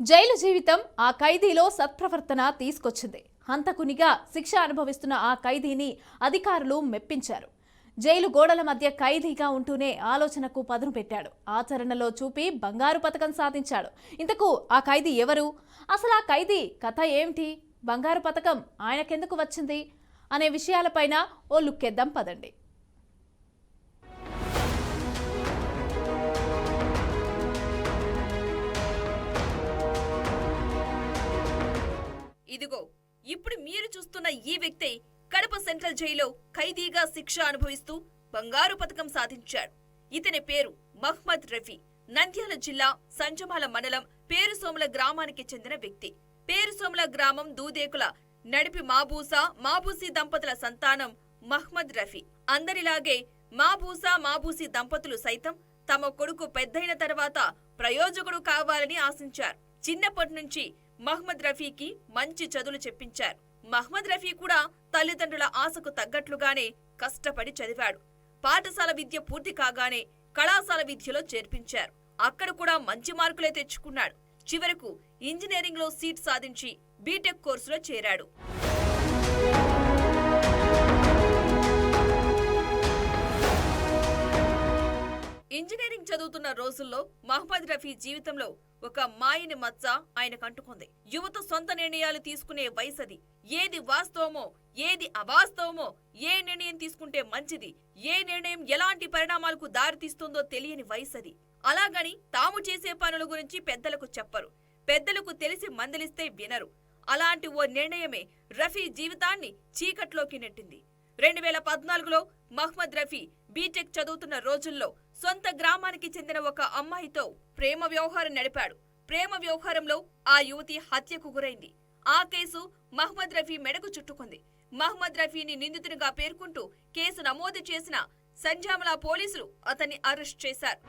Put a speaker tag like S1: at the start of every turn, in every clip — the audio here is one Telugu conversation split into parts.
S1: జైలు జీవితం ఆ ఖైదీలో సత్ప్రవర్తన తీసుకొచ్చింది. హంతకునిగా శిక్ష అనుభవిస్తున్న ఆ ఖైదీని అధికారులు మెప్పించారు. జైలు గోడల మధ్య ఖైదీగా ఉంటూనే ఆలోచనకు పదును పెట్టాడు. ఆచరణలో చూపి బంగారు పతకం సాధించాడు. ఇంతకు ఆ ఖైదీ ఎవరు? అసలు ఆ ఖైదీ కథ ఏమిటి? బంగారు పతకం ఆయనకెందుకు వచ్చింది అనే విషయాలపైన ఓ లుక్కేద్దాం పదండి.
S2: ఇదిగో ఇప్పుడు మీరు చూస్తున్న ఈ వ్యక్తి కడప సెంట్రల్ జైల్లో ఖైదీగా శిక్ష అనుభవిస్తూ బంగారు పతకం సాధించాడు. ఇతని పేరు మహ్మద్ రఫీ. నంద్యాల జిల్లా సంజమాల మండలం పేరుసోముల గ్రామానికి చెందిన వ్యక్తి. పేరుసోముల గ్రామం దూదేకుల నడిపి మాబూసీ దంపతుల సంతానం మహ్మద్ రఫీ. అందరిలాగే మాబూసీ దంపతులు సైతం తమ కొడుకు పెద్దయిన తర్వాత ప్రయోజకుడు కావాలని ఆశించారు. చిన్నప్పటి నుంచి మహ్మద్ రఫీకి మంచి చదువులు చెప్పించారు. మహ్మద్ రఫీ కూడా తల్లిదండ్రుల ఆశకు తగ్గట్లుగానే కష్టపడి చదివాడు. పాఠశాల విద్య పూర్తి కాగానే కళాశాల విద్యలో చేర్పించారు. అక్కడ కూడా మంచి మార్కులే తెచ్చుకున్నాడు. చివరకు ఇంజనీరింగ్ లో సీట్ సాధించి బీటెక్ కోర్సులో చేరాడు. ఇంజనీరింగ్ చదువుతున్న రోజుల్లో మహ్మద్ రఫీ జీవితంలో ఒక మాయని మచ్చ ఆయనకు అంటుకుంది. యువత సొంత నిర్ణయాలు తీసుకునే వయసది. ఏది వాస్తవమో ఏది అవాస్తవమో, ఏ నిర్ణయం తీసుకుంటే మంచిది, ఏ నిర్ణయం ఎలాంటి పరిణామాలకు దారితీస్తుందో తెలియని వయసది. అలాగని తాము చేసే పనుల గురించి పెద్దలకు చెప్పరు. పెద్దలకు తెలిసి మందలిస్తే వినరు. అలాంటి ఓ నిర్ణయమే రఫీ జీవితాన్ని చీకట్లోకి నెట్టింది. 2014లో మహ్మద్ రఫీ బీటెక్ చదువుతున్న రోజుల్లో సొంత గ్రామానికి చెందిన ఒక అమ్మాయితో ప్రేమ వ్యవహారం నడిపాడు. ప్రేమ వ్యవహారంలో ఆ యువతి హత్యకు గురైంది. ఆ కేసు మహ్మద్ రఫీ మెడకు చుట్టుకుంది. మహ్మద్ రఫీని నిందితునిగా పేర్కొంటూ కేసు నమోదు చేసిన సంజామల పోలీసులు అతన్ని అరెస్ట్ చేశారు.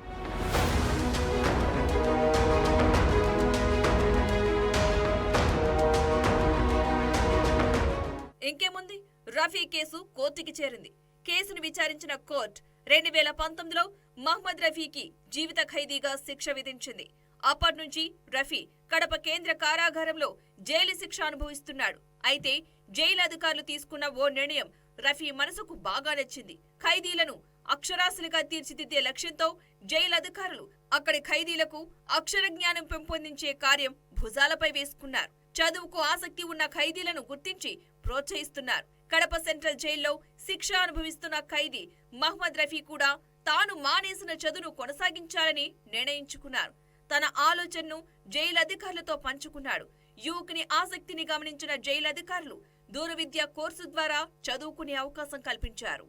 S2: ఇంకేముంది, రఫీ కేసు కోర్టుకి చేరింది. కేసును విచారించిన కోర్టు 2019లో మహ్మద్ రఫీకి జీవిత ఖైదీగా శిక్ష విధించింది. అప్పటి నుంచి రఫీ కడప కేంద్ర కారాగారంలో జైలు శిక్ష అనుభవిస్తున్నాడు. అయితే జైలు అధికారులు తీసుకున్న ఓ నిర్ణయం రఫీ మనసుకు బాగా నచ్చింది. ఖైదీలను అక్షరాస్యులుగా తీర్చిదిద్దే లక్ష్యంతో జైలు అధికారులు అక్కడి ఖైదీలకు అక్షర జ్ఞానం పెంపొందించే కార్యం భుజాలపై వేసుకున్నారు. చదువుకు ఆసక్తి ఉన్న ఖైదీలను గుర్తించి ప్రోత్సహిస్తున్నారు. కడప సెంట్రల్ జైల్లో శిక్ష అనుభవిస్తున్న ఖైదీ మహ్మద్ రఫీ కూడా తాను మానేసిన చదువును కొనసాగించాలని నిర్ణయించుకున్నారు. తన ఆలోచనను జైలు అధికారులతో పంచుకున్నాడు. యువకుని ఆసక్తిని గమనించిన జైలు అధికారులు దూర విద్య కోర్సు ద్వారా చదువుకునే అవకాశం కల్పించారు.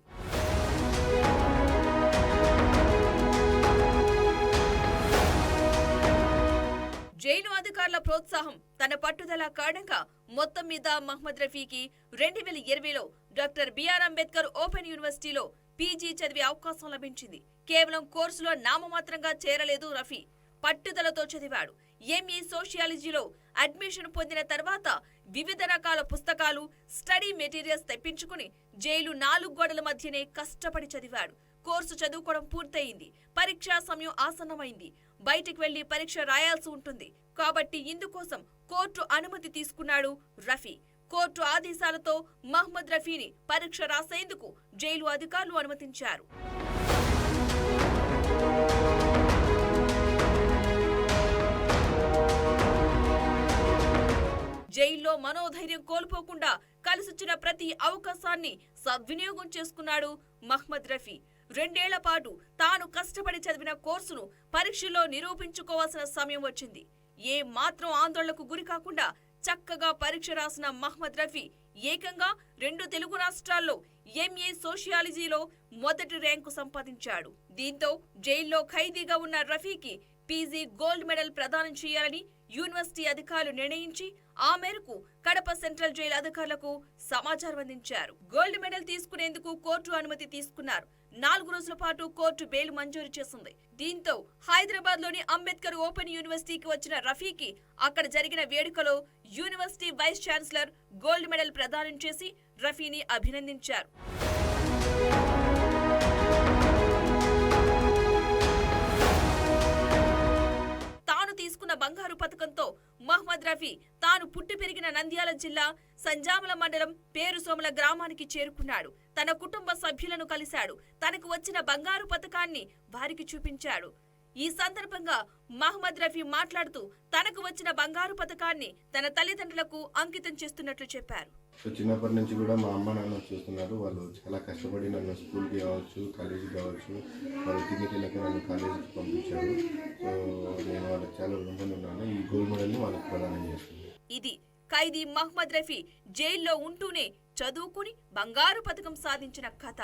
S2: జైలు అధికారుల ప్రోత్సాహం, తన పట్టుదల కారణంగా మొత్తం మీద Mohammad Rafiqui 2020లో doctor BR Ambedkar open యూనివర్సిటీలో పీజీ చదివే అవకాశం లభించింది. కేవలం కోర్సులో నామమాత్రంగా చేరలేదు రఫీ. పట్టుదలతో చదివాడు. ఎంఏ సోషియాలజీలో అడ్మిషన్ పొందిన తర్వాత వివిధ రకాల పుస్తకాలు, స్టడీ మెటీరియల్స్ తెప్పించుకుని జైలు 4 గోడల మధ్యనే కష్టపడి చదివాడు. కోర్సు చదువుకోవడం పూర్తయింది. పరీక్షా సమయం ఆసన్నమైంది. బయటికి వెళ్లి పరీక్ష రాయాల్సి ఉంటుంది. కాబట్టి ఇందుకోసం కోర్టు అనుమతి తీసుకున్నాడు రఫీ. కోర్టు ఆదేశాలతో మహ్మద్ రఫీని పరీక్ష రాసేందుకు జైలు అధికారులు అనుమతించారు. జైల్లో మనోధైర్యం కోల్పోకుండా కలిసొచ్చిన ప్రతి అవకాశాన్ని సద్వినియోగం చేసుకున్నాడు మహ్మద్ రఫీ. 2 ఏళ్ల పాటు తాను కష్టపడి చదివిన కోర్సును పరీక్షల్లో నిరూపించుకోవాల్సిన సమయం వచ్చింది. ఏ మాత్రం ఆందోళనకు గురి కాకుండా చక్కగా పరీక్ష రాసిన మహ్మద్ రఫీ ఏకంగా 2 తెలుగు రాష్ట్రాల్లో ఎంఏ సోషియాలజీలో మొదటి ర్యాంకు సంపాదించాడు. దీంతో జైల్లో ఖైదీగా ఉన్న రఫీకి పీజీ గోల్డ్ మెడల్ ప్రదానం చేయాలని యూనివర్సిటీ అధికారులు నిర్ణయించి ఆ మేరకు కడప సెంట్రల్ జైలు అధికారులకు సమాచారం అందించారు. గోల్డ్ మెడల్ తీసుకునేందుకు కోర్టు అనుమతి తీసుకున్నారు. 4 రోజుల పాటు కోర్టు బెయిల్ మంజూరు చేసింది. దీంతో హైదరాబాద్ లోని అంబేద్కర్ ఓపెన్ యూనివర్సిటీకి వచ్చిన రఫీకి అక్కడ జరిగిన వేడుకలో university vice chancellor gold medal ప్రదానం చేసి రఫీని అభినందించారు. తాను తీసుకున్న బంగారు పతకంతో మహ్మద్ రఫీ తాను పుట్టి పెరిగిన నంద్యాల జిల్లా సంజామల మండలం పేరుసోమల గ్రామానికి చేరుకున్నాడు. తన కుటుంబ సభ్యులను కలిశాడు. తనకు వచ్చిన బంగారు పతకాన్ని వారికి చూపించాడు. ఈ సందర్భంగా మహ్మద్ రఫీ మాట్లాడుతూ తనకు వచ్చిన బంగారు పతకాన్ని తన తల్లిదండ్రులకు అంకితం చేస్తున్నట్లు చెప్పారు.
S3: సో చిన్నప్పటి నుంచి కూడా మా అమ్మ నాన్న చూస్తున్నారు. వాళ్ళు చాలా కష్టపడి నన్ను స్కూల్కి కావచ్చు, కాలేజీకి కావచ్చు, వాళ్ళు తిరిగి నన్ను కాలేజీకి పంపించారు. సో నేను వాళ్ళకి చాలా రుణపడి ఉన్నాను. ఈ గోల్డ్ మెడల్ని వాళ్ళకి ప్రదానం చేస్తున్నాను.
S2: ఇది ఖైదీ మహ్మద్ రఫీ జైల్లో ఉంటూనే చదువుకుని బంగారు పతకం సాధించిన కథ.